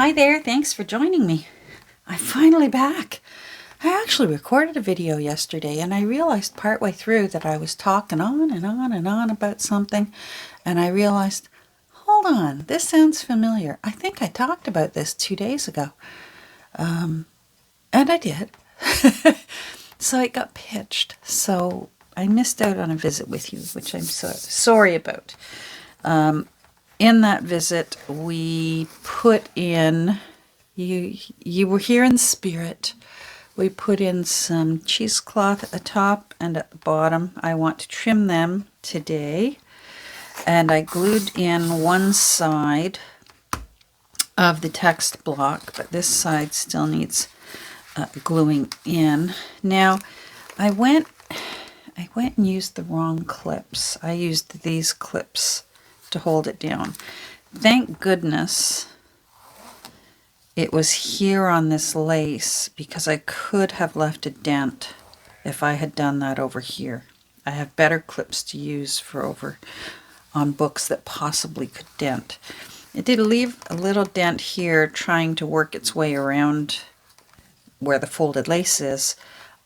Hi there, thanks for joining me. I'm finally back. I actually recorded a video yesterday and I realized partway through that I was talking on and on and on about something, and I realized, hold on, this sounds familiar. I think I talked about this 2 days ago. And I did. So it got pitched. So I missed out on a visit with you, which I'm so sorry about. In that visit, we put in, you were here in spirit. We put in some cheesecloth at the top and at the bottom. I want to trim them today. And I glued in one side of the text block, but this side still needs gluing in. Now, I went and used the wrong clips. I used these clips to hold it down. Thank goodness it was here on this lace, because I could have left a dent if I had done that over here. I have better clips to use for over on books that possibly could dent. It did leave a little dent here trying to work its way around where the folded lace is.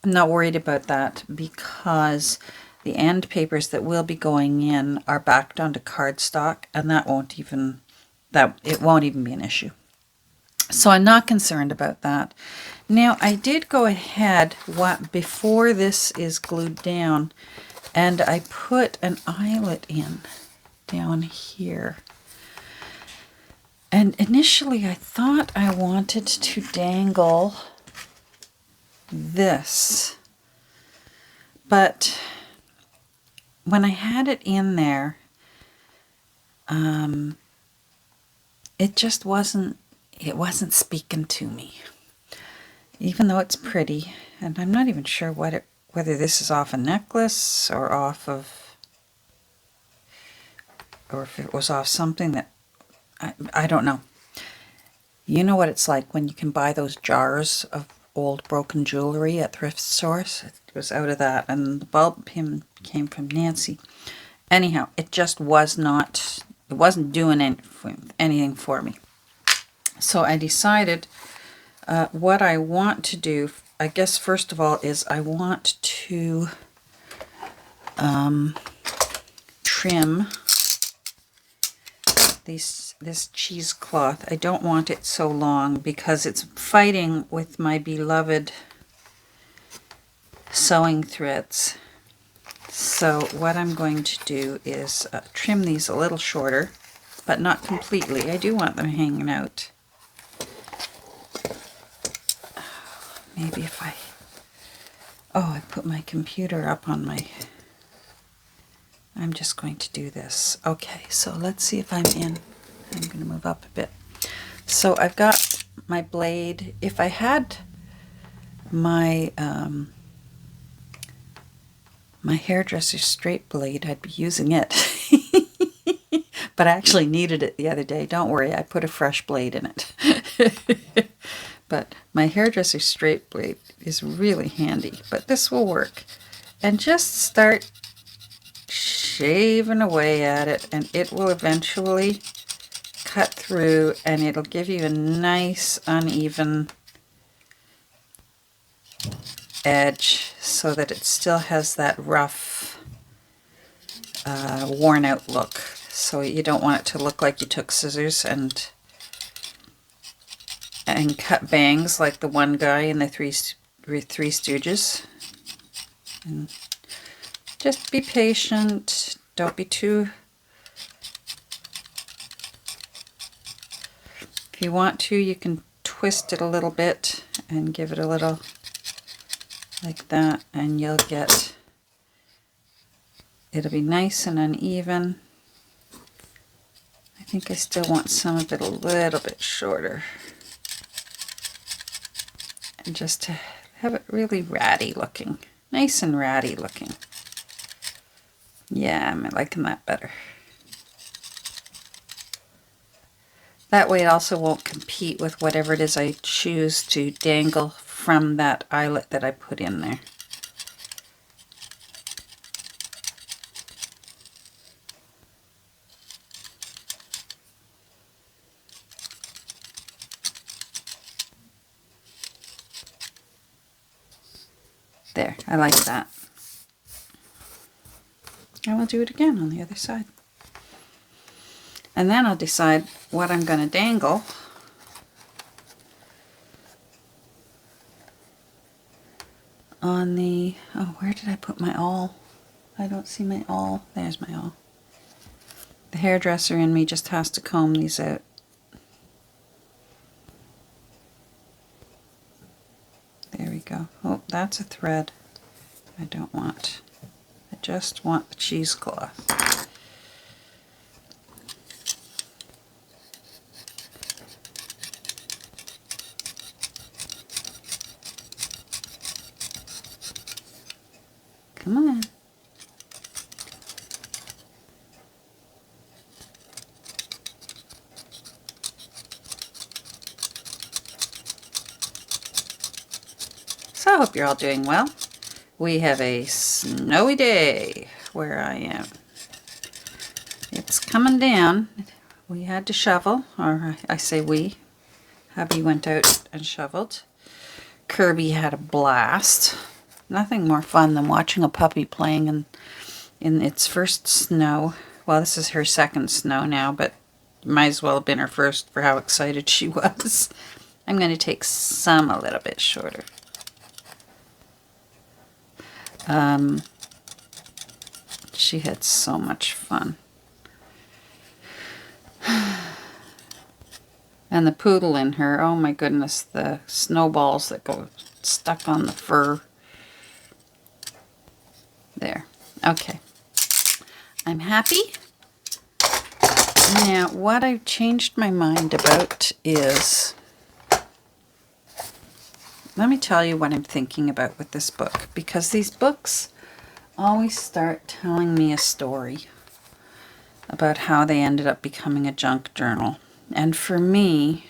I'm not worried about that because the end papers that will be going in are backed onto cardstock, and it won't even be an issue. So I'm not concerned about that. Now, I did go ahead before this is glued down, and I put an eyelet in down here. And initially I thought I wanted to dangle this, but when I had it in there, it just wasn't speaking to me, even though it's pretty. And I'm not even sure whether this is off a necklace or if it was off something that I don't know. You know what it's like when you can buy those jars of old broken jewelry at thrift stores. It was out of that, and the bulb pin came from Nancy. Anyhow, it just wasn't doing anything for me. So I decided what I want to do, I guess first of all, is I want to trim this cheesecloth. I don't want it so long because it's fighting with my beloved sewing threads. So what I'm going to do is trim these a little shorter, but not completely. I do want them hanging out. Maybe if I put my computer up on my... I'm just going to do this. Okay, so let's see if I'm in. I'm going to move up a bit. So I've got my blade. If I had my my hairdresser's straight blade, I'd be using it. But I actually needed it the other day. Don't worry, I put a fresh blade in it. But my hairdresser's straight blade is really handy. But this will work. And just start shaving away at it, and it will eventually cut through, and it'll give you a nice uneven edge so that it still has that rough, worn out look. So you don't want it to look like you took scissors and cut bangs like the one guy in the Three Stooges. And just be patient. Don't be too... If you want to, you can twist it a little bit and give it a little like that, and you'll get... It'll be nice and uneven. I think I still want some of it a little bit shorter. And just to have it really ratty looking. Nice and ratty looking. Yeah, I'm liking that better. That way it also won't compete with whatever it is I choose to dangle from that eyelet that I put in there. There, I like that. And we'll do it again on the other side. And then I'll decide what I'm going to dangle. On the, oh, where did I put my awl? I don't see my awl. There's my awl. The hairdresser in me just has to comb these out. There we go. Oh, that's a thread I don't want. I just want the cheesecloth. Come on. So I hope you're all doing well. We have a snowy day where I am. It's coming down. We had to shovel, or I say we. Hubby went out and shoveled. Kirby had a blast. Nothing more fun than watching a puppy playing in its first snow. Well, this is her second snow now, but might as well have been her first for how excited she was. I'm going to take some a little bit shorter. She had so much fun. And the poodle in her, oh my goodness, the snowballs that go stuck on the fur. There. Okay. I'm happy. Now, what I've changed my mind about is, let me tell you what I'm thinking about with this book, because these books always start telling me a story about how they ended up becoming a junk journal. And for me,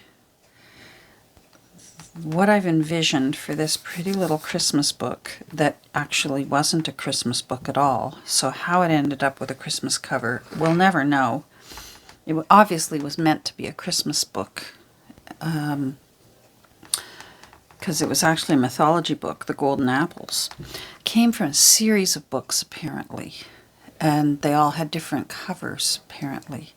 what I've envisioned for this pretty little Christmas book that actually wasn't a Christmas book at all, so how it ended up with a Christmas cover, we'll never know. It obviously was meant to be a Christmas book, because it was actually a mythology book, The Golden Apples. It came from a series of books, apparently, and they all had different covers, apparently.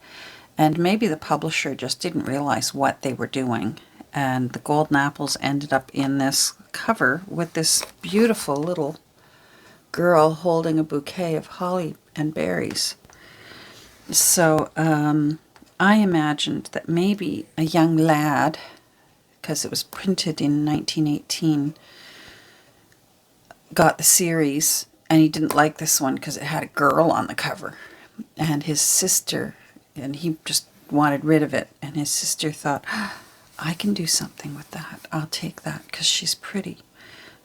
And maybe the publisher just didn't realize what they were doing. And the Golden Apples ended up in this cover with this beautiful little girl holding a bouquet of holly and berries. So I imagined that maybe a young lad, because it was printed in 1918, got the series, and he didn't like this one because it had a girl on the cover. And his sister, and he just wanted rid of it, and his sister thought, I can do something with that. I'll take that because she's pretty.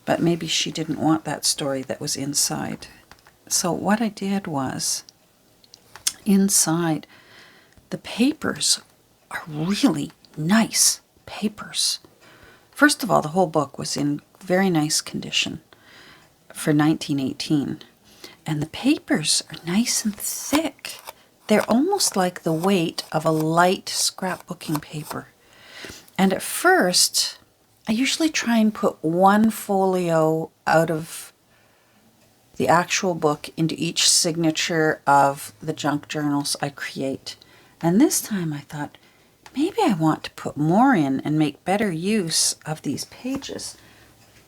But maybe she didn't want that story that was inside. So what I did was, inside, the papers are really nice papers. First of all, the whole book was in very nice condition for 1918. And the papers are nice and thick. They're almost like the weight of a light scrapbooking paper. And at first, I usually try and put one folio out of the actual book into each signature of the junk journals I create. And this time I thought, maybe I want to put more in and make better use of these pages.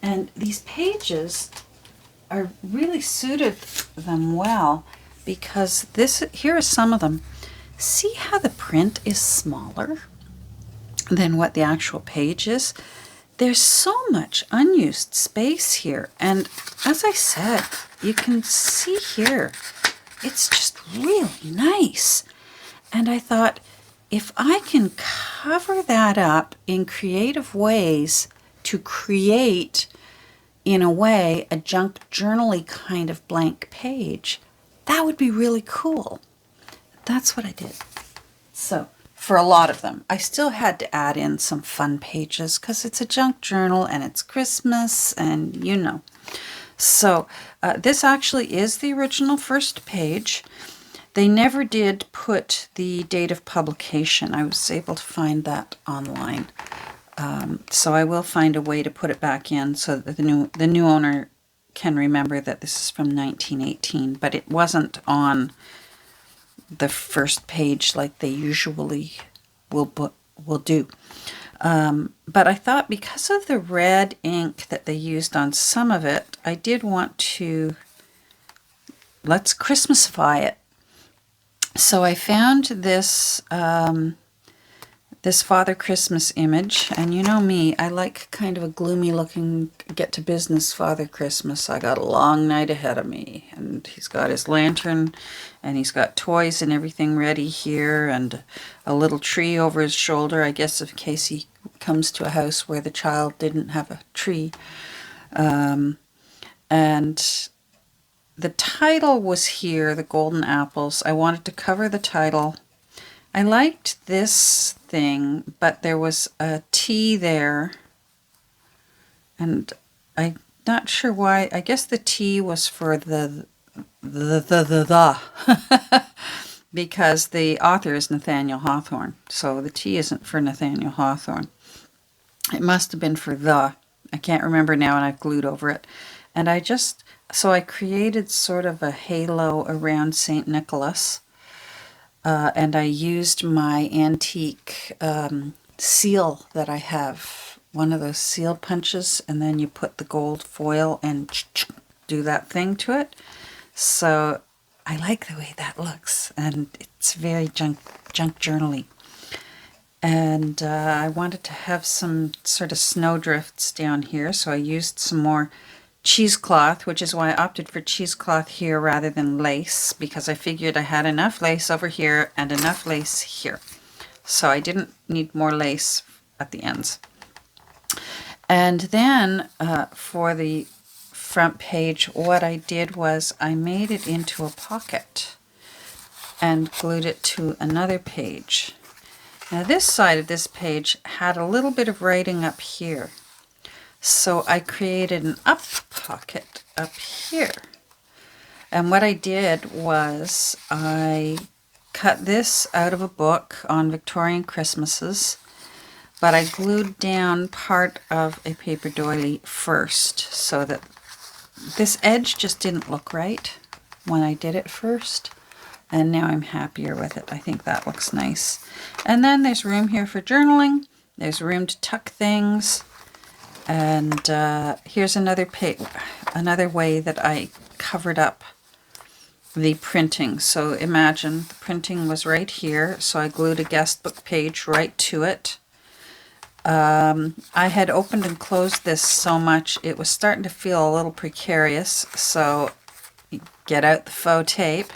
And these pages are really suited them well, because here are some of them. See how the print is smaller than what the actual page is? There's so much unused space here. And as I said, you can see here, it's just really nice. And I thought, if I can cover that up in creative ways to create, in a way, a junk journal-y kind of blank page, that would be really cool. That's what I did. So, for a lot of them, I still had to add in some fun pages because it's a junk journal and it's Christmas and you know. So, this actually is the original first page. They never did put the date of publication. I was able to find that online. So I will find a way to put it back in so that the new owner can remember that this is from 1918, but it wasn't on the first page like they usually will do. But I thought because of the red ink that they used on some of it, I did want to, let's Christmasify it. So I found this this Father Christmas image, and you know me, I like kind of a gloomy looking get to business Father Christmas. I got a long night ahead of me, and he's got his lantern, and he's got toys and everything ready here, and a little tree over his shoulder, I guess in case he comes to a house where the child didn't have a tree. And the title was here, The Golden Apples. I wanted to cover the title. I liked this thing, but there was a T there, and I'm not sure why. I guess the T was for the because the author is Nathaniel Hawthorne, so the T isn't for Nathaniel Hawthorne. It must have been for the. I can't remember now, and I've glued over it. And so I created sort of a halo around St. Nicholas. And I used my antique seal that I have, one of those seal punches, and then you put the gold foil and do that thing to it. So I like the way that looks, and it's very junk journal-y. And I wanted to have some sort of snowdrifts down here, so I used some more cheesecloth, which is why I opted for cheesecloth here rather than lace, because I figured I had enough lace over here and enough lace here. So I didn't need more lace at the ends. And then for the front page, what I did was I made it into a pocket and glued it to another page. Now this side of this page had a little bit of writing up here. So I created an up pocket up here. And what I did was I cut this out of a book on Victorian Christmases, but I glued down part of a paper doily first so that this edge just didn't look right when I did it first. And now I'm happier with it. I think that looks nice. And then there's room here for journaling. There's room to tuck things. And here's another way that I covered up the printing. So imagine the printing was right here, so I glued a guest book page right to it. I had opened and closed this so much it was starting to feel a little precarious, so get out the faux tape.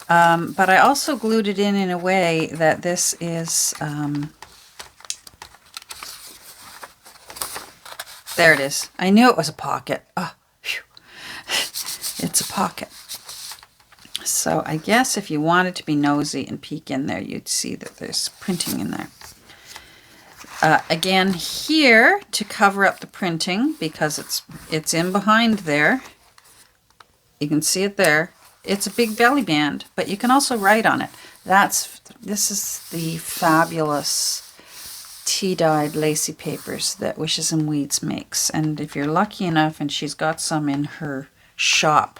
But I also glued it in a way that this is... there it is. I knew it was a pocket. Oh, phew. It's a pocket. So I guess if you wanted to be nosy and peek in there, you'd see that there's printing in there. Again, here to cover up the printing, because it's in behind there. You can see it there. It's a big belly band, but you can also write on it. This is the fabulous tea-dyed lacy papers that Wishes and Weeds makes. And if you're lucky enough and she's got some in her shop,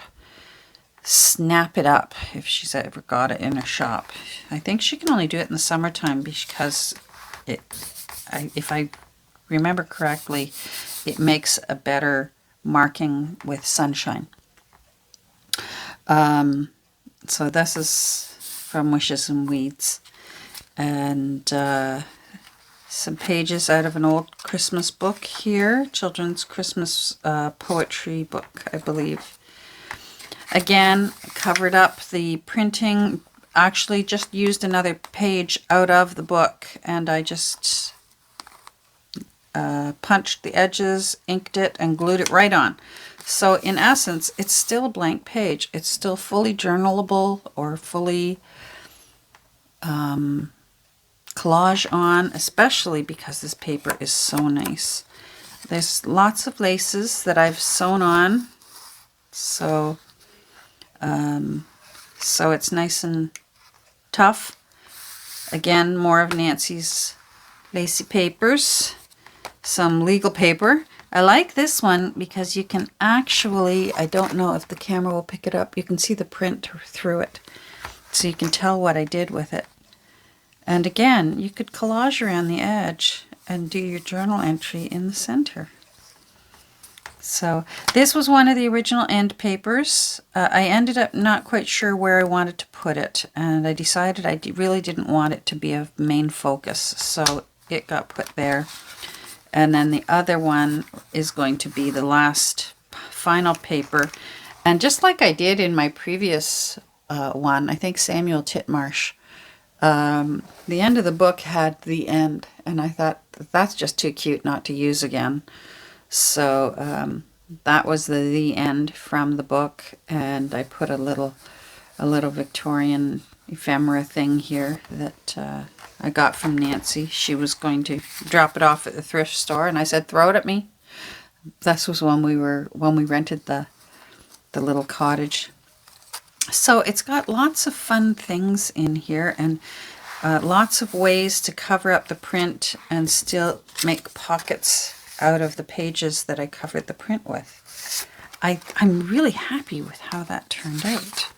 snap it up if she's ever got it in her shop. I think she can only do it in the summertime because if I remember correctly, it makes a better marking with sunshine. So this is from Wishes and Weeds. And some pages out of an old Christmas book here, children's Christmas poetry book, I believe. Again, covered up the printing, actually just used another page out of the book, and I just punched the edges, inked it, and glued it right on. So in essence, it's still a blank page. It's still fully journalable or fully collage on, especially because this paper is so nice. There's lots of laces that I've sewn on, so it's nice and tough. Again, more of Nancy's lacy papers, some legal paper. I like this one because you can actually, I don't know if the camera will pick it up, you can see the print through it. So you can tell what I did with it. And again, you could collage around the edge and do your journal entry in the center. So this was one of the original end papers. I ended up not quite sure where I wanted to put it, and I decided I really didn't want it to be a main focus, so it got put there. And then the other one is going to be the last final paper. And just like I did in my previous one, I think Samuel Titmarsh, the end of the book had the end, and I thought that's just too cute not to use again. So that was the end from the book, and I put a little Victorian ephemera thing here that I got from Nancy. She was going to drop it off at the thrift store, and I said, throw it at me. This was when we rented the little cottage. So it's got lots of fun things in here, and lots of ways to cover up the print and still make pockets out of the pages that I covered the print with. I'm really happy with how that turned out.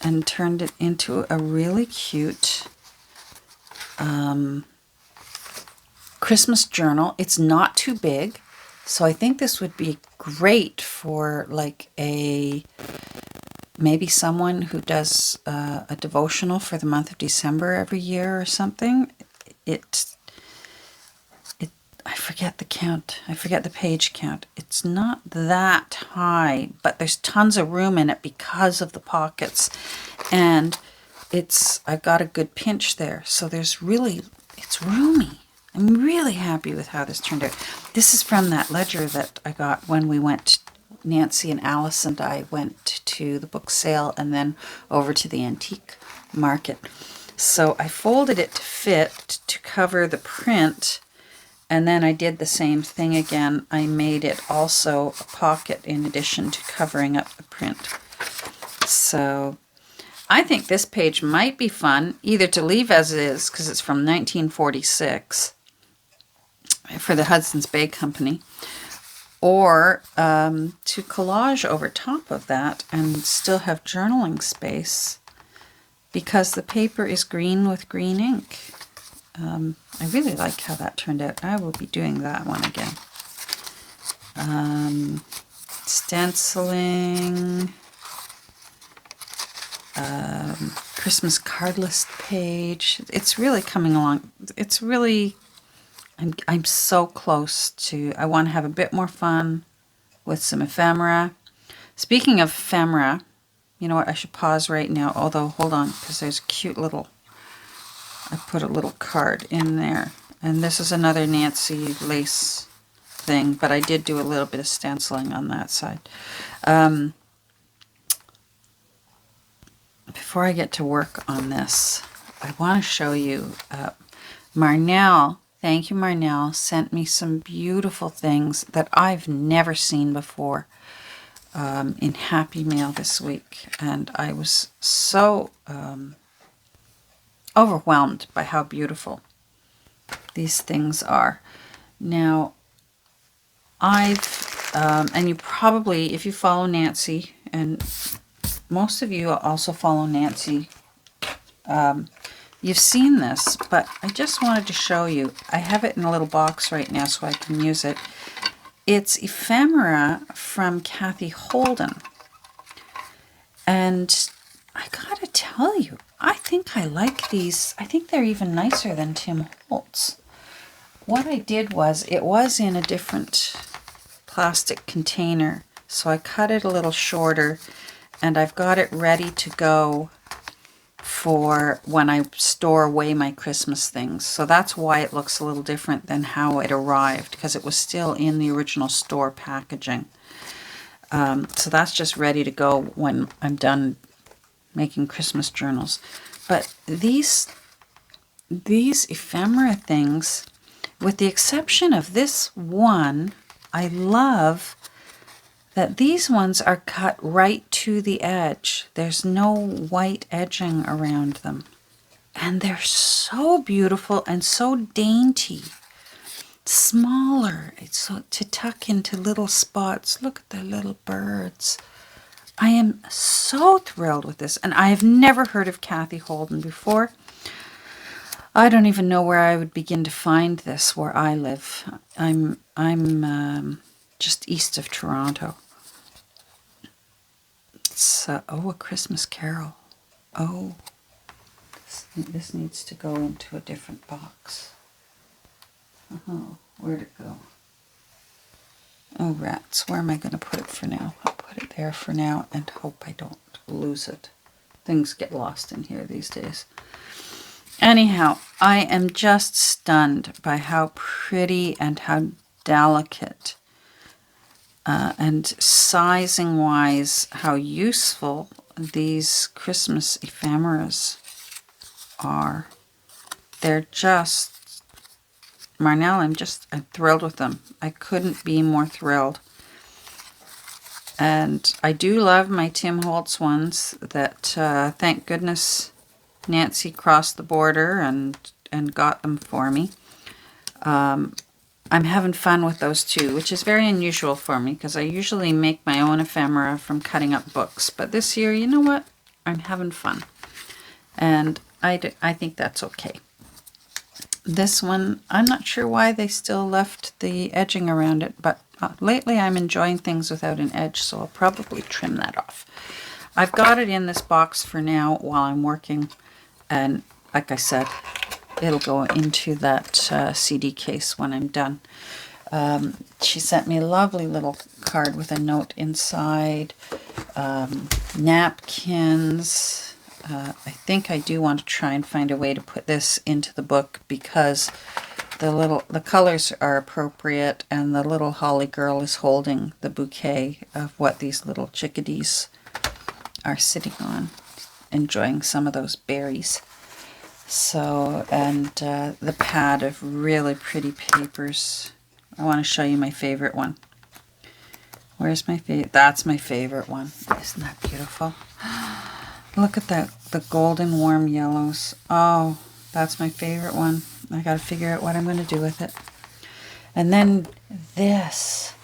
And turned it into a really cute Christmas journal. It's not too big, so I think this would be great for like maybe someone who does a devotional for the month of December every year or something. I forget the count. I forget the page count. It's not that high, but there's tons of room in it because of the pockets. And I've got a good pinch there. So it's roomy. I'm really happy with how this turned out. This is from that ledger that I got when we went, Nancy and Alice and I went to the book sale and then over to the antique market. So I folded it to fit to cover the print, and then I did the same thing again. I made it also a pocket in addition to covering up the print. So I think this page might be fun, either to leave as is, because it's from 1946 for the Hudson's Bay Company, or to collage over top of that and still have journaling space, because the paper is green with green ink. I really like how that turned out. I will be doing that one again. Stenciling, Christmas card list page. It's really coming along. It's really, I'm so close to, I want to have a bit more fun with some ephemera. Speaking of ephemera, you know what, I should pause right now, although hold on, because there's a cute little, I put a little card in there. And this is another Nancy lace thing, but I did do a little bit of stenciling on that side. Before I get to work on this, I want to show you, Marnell, thank you Marnell, sent me some beautiful things that I've never seen before in Happy Mail this week. And I was so overwhelmed by how beautiful these things are. Now, and you probably, if you follow Nancy, and most of you also follow Nancy, you've seen this, but I just wanted to show you. I have it in a little box right now so I can use it. It's ephemera from Kathy Holden. And I gotta tell you, I think I like these. I think they're even nicer than Tim Holtz. What I did was, it was in a different plastic container, so I cut it a little shorter, and I've got it ready to go for when I store away my Christmas things. So that's why it looks a little different than how it arrived, because it was still in the original store packaging. So that's just ready to go when I'm done making Christmas journals. But these ephemera things, with the exception of this one, I love that these ones are cut right to the edge. There's no white edging around them. And they're so beautiful and so dainty. Smaller, it's so to tuck into little spots. Look at the little birds. I am so thrilled with this, and I have never heard of Kathy Holden before. I don't even know where I would begin to find this where I live. I'm just east of Toronto. It's oh, A Christmas Carol. Oh, this needs to go into a different box. Oh, where'd it go? Oh, rats. Where am I going to put it for now? I'll put it there for now and hope I don't lose it. Things get lost in here these days. Anyhow, I am just stunned by how pretty and how delicate and sizing-wise, how useful these Christmas ephemeras are. They're just, Marnell, I'm thrilled with them. I couldn't be more thrilled. And I do love my Tim Holtz ones that, thank goodness, Nancy crossed the border and got them for me. I'm having fun with those too, which is very unusual for me because I usually make my own ephemera from cutting up books. But this year, you know what? I'm having fun. And I think that's okay. This one, I'm not sure why they still left the edging around it, but lately I'm enjoying things without an edge, so I'll probably trim that off. I've got it in this box for now while I'm working, and like I said, it'll go into that CD case when I'm done. She sent me a lovely little card with a note inside, napkins. I think I do want to try and find a way to put this into the book because the colors are appropriate, and the little holly girl is holding the bouquet of what these little chickadees are sitting on, enjoying some of those berries. So, and the pad of really pretty papers. I want to show you my favorite one. Where's my favorite? That's my favorite one. Isn't that beautiful? Look at that, the golden warm yellows. Oh, that's my favorite one. I got to figure out what I'm going to do with it. And then this.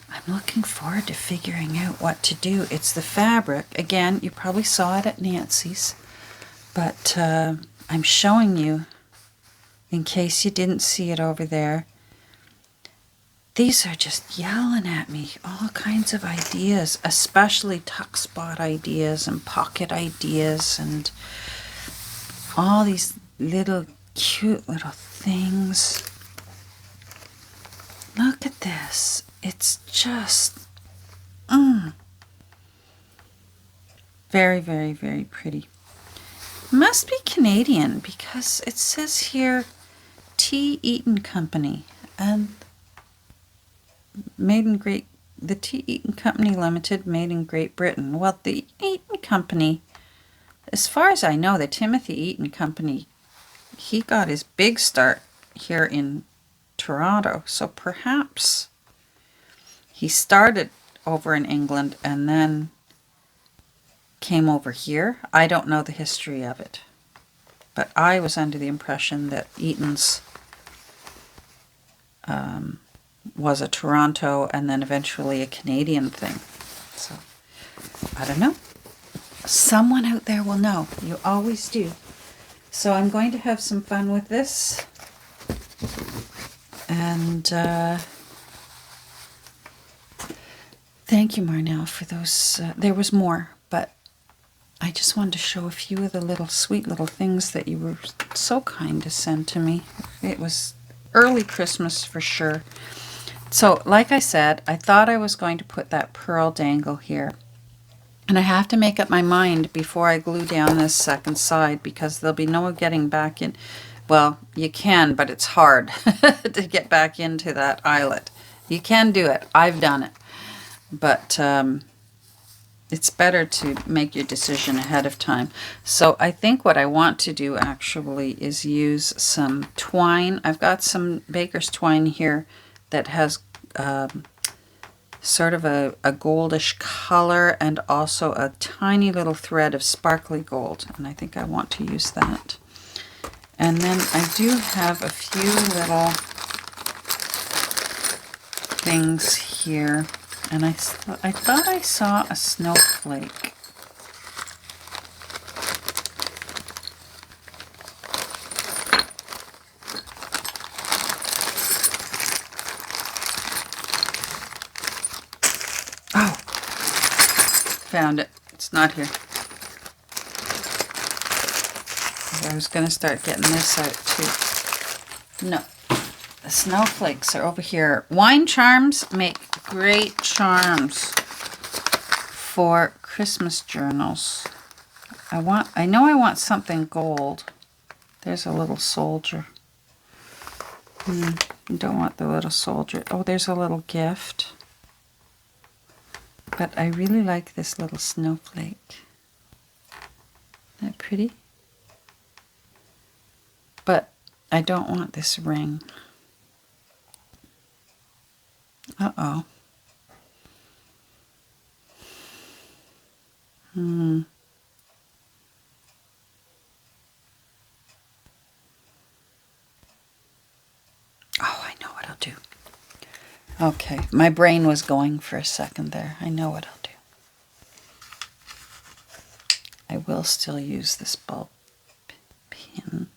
I'm looking forward to figuring out what to do. It's the fabric. Again, you probably saw it at Nancy's. But I'm showing you, in case you didn't see it over there, these are just yelling at me, all kinds of ideas, especially tuck spot ideas and pocket ideas and all these little cute little things. Look at this. It's just very, very, very pretty. Must be Canadian because it says here Tea Eaton Company and the Tea Eaton Company Limited, made in Great Britain. Well, the Eaton Company, as far as I know, the Timothy Eaton Company, he got his big start here in Toronto. So perhaps he started over in England and then came over here. I don't know the history of it, but I was under the impression that Eaton's was a Toronto and then eventually a Canadian thing. So, I don't know. Someone out there will know. You always do. So I'm going to have some fun with this. And thank you, Marnell, for those. There was more, but I just wanted to show a few of the little sweet little things that you were so kind to send to me. It was early Christmas for sure. So, like I said, I thought I was going to put that pearl dangle here. And I have to make up my mind before I glue down this second side because there'll be no getting back in. Well, you can, but it's hard to get back into that eyelet. You can do it. I've done it. But it's better to make your decision ahead of time. So I think what I want to do actually is use some twine. I've got some baker's twine here that has sort of a goldish color and also a tiny little thread of sparkly gold. And I think I want to use that. And then I do have a few little things here. And I thought I saw a snowflake. Oh, found it. It's not here. I was going to start getting this out too. No, the snowflakes are over here. Wine charms make great charms for Christmas journals. I know I want something gold. There's a little soldier. I don't want the little soldier. Oh, there's a little gift. But I really like this little snowflake. Isn't that pretty? But I don't want this ring. Uh-oh. Oh, I know what I'll do. Okay, my brain was going for a second there. I know what I'll do. I will still use this bulb pin.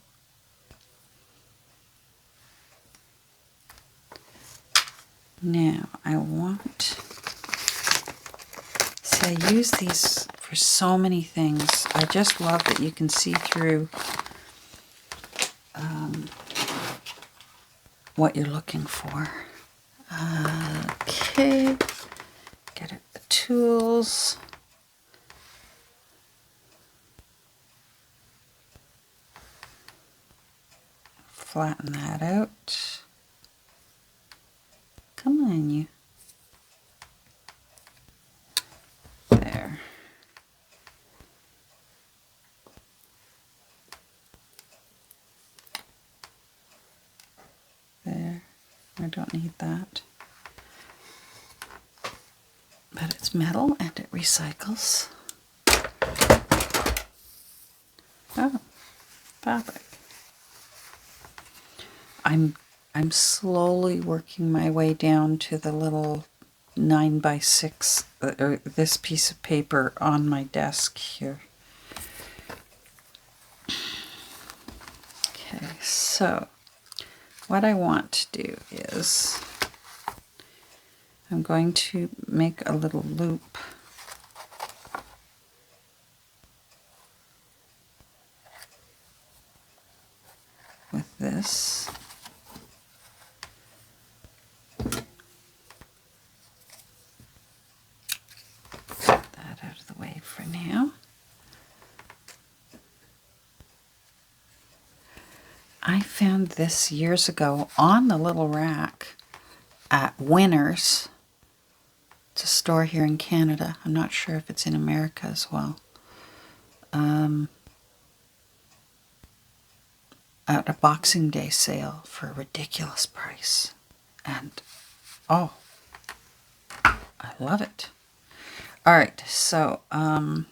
Now, I use these for so many things. I just love that you can see through what you're looking for. Okay, get at the tools. Flatten that out. Come on, you. There. There. I don't need that. But it's metal and it recycles. Oh, fabric. I'm slowly working my way down to the little 9x6, or this piece of paper on my desk here. Okay, so what I want to do is I'm going to make a little loop with this. For now. I found this years ago on the little rack at Winners. It's a store here in Canada. I'm not sure if it's in America as well. At a Boxing Day sale for a ridiculous price. And, oh, I love it. All right, so now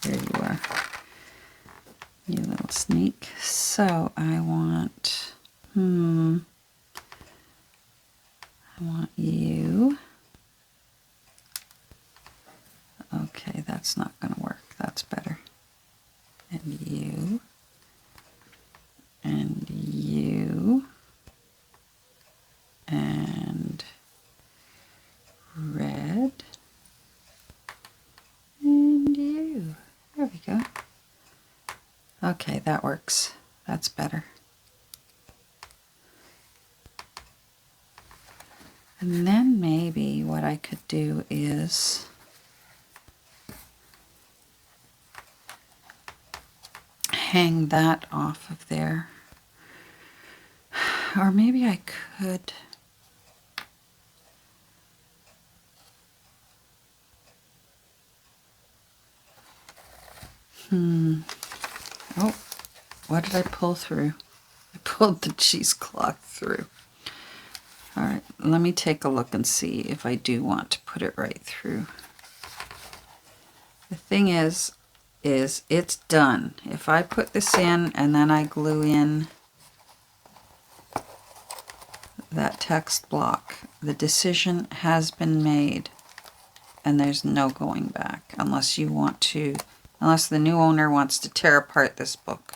there you are, you little sneak. So I want you. Okay, that's not going to work. That's better. And you. And you. And red, and you. There we go. Okay, that works. That's better. And then maybe what I could do is hang that off of there. Or maybe I could Oh, what did I pull through? pulled the cheesecloth through. All right, let me take a look and see if I do want to put it right through. The thing is it's done. If I put this in and then I glue in that text block, the decision has been made and there's no going back unless you want to, unless the new owner wants to tear apart this book.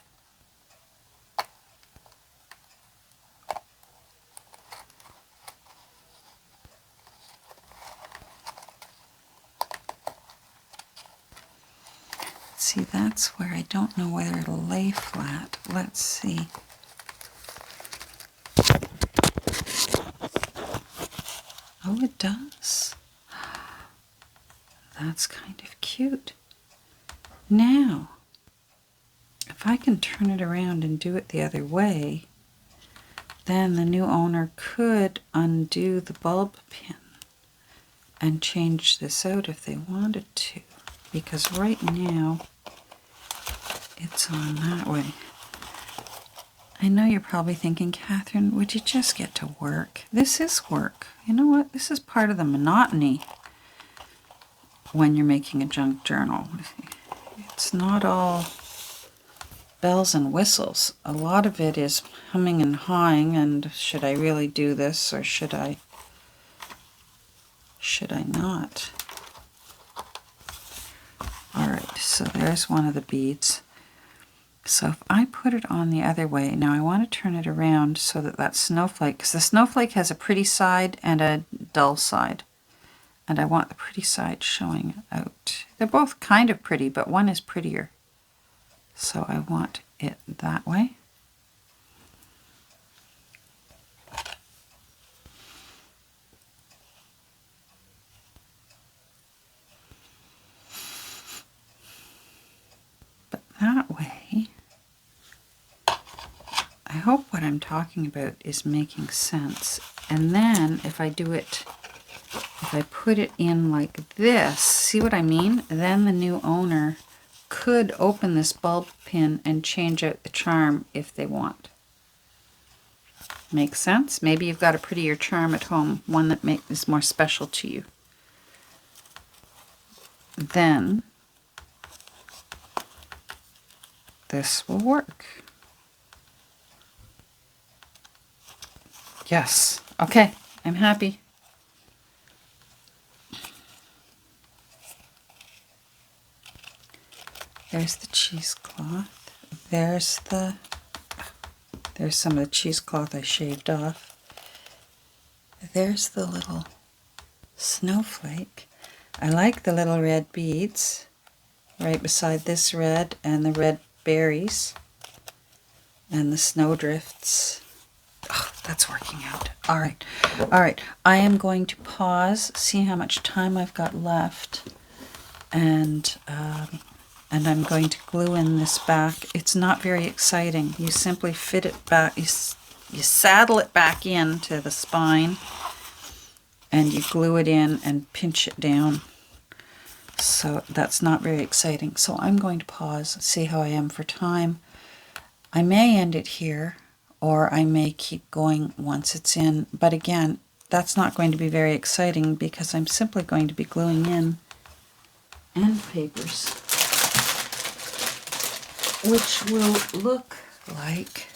See, that's where I don't know whether it'll lay flat. Let's see. Oh, it does. That's kind of cute. Now, if I can turn it around and do it the other way, then the new owner could undo the bulb pin and change this out if they wanted to. Because right now, it's on that way. I know you're probably thinking, Catherine, would you just get to work? This is work. You know what? This is part of the monotony when you're making a junk journal. It's not all bells and whistles. A lot of it is humming and hawing and should I really do this or should I not? Alright, so there's one of the beads. So if I put it on the other way, now I want to turn it around so that that snowflake, because the snowflake has a pretty side and a dull side. And I want the pretty side showing out. They're both kind of pretty, but one is prettier. So I want it that way. But that way, I hope what I'm talking about is making sense. And then if I do it, if I put it in like this, see what I mean? Then the new owner could open this bulb pin and change out the charm if they want. Makes sense? Maybe you've got a prettier charm at home, one that is more special to you. Then this will work. Yes. Okay, I'm happy. There's the cheesecloth. There's some of the cheesecloth I shaved off. There's the little snowflake. I like the little red beads right beside this red and the red berries and the snowdrifts. Oh, that's working out. All right. All right. I am going to pause, see how much time I've got left, and I'm going to glue in this back. It's not very exciting. You simply fit it back, you saddle it back into the spine, and you glue it in and pinch it down. So that's not very exciting. So I'm going to pause, see how I am for time. I may end it here, or I may keep going once it's in. But again, that's not going to be very exciting because I'm simply going to be gluing in end papers, which will look like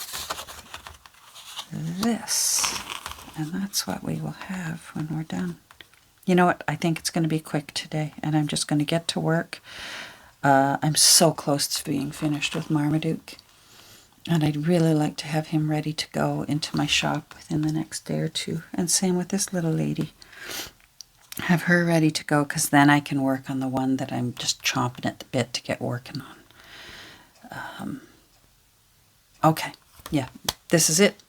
this. And that's what we will have when we're done. You know what? I think it's going to be quick today, and I'm just going to get to work. I'm so close to being finished with Marmaduke, and I'd really like to have him ready to go into my shop within the next day or two. And same with this little lady. Have her ready to go, because then I can work on the one that I'm just chomping at the bit to get working on. Okay, yeah, this is it.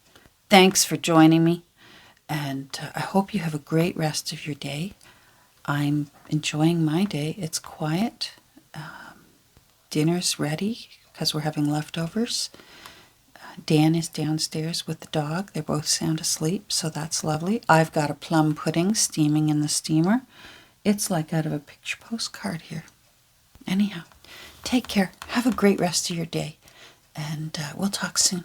Thanks for joining me, and I hope you have a great rest of your day. I'm enjoying my day. It's quiet. Dinner's ready because we're having leftovers. Dan is downstairs with the dog. They're both sound asleep, so that's lovely. I've got a plum pudding steaming in the steamer. It's like out of a picture postcard here. Anyhow, take care. Have a great rest of your day, and we'll talk soon.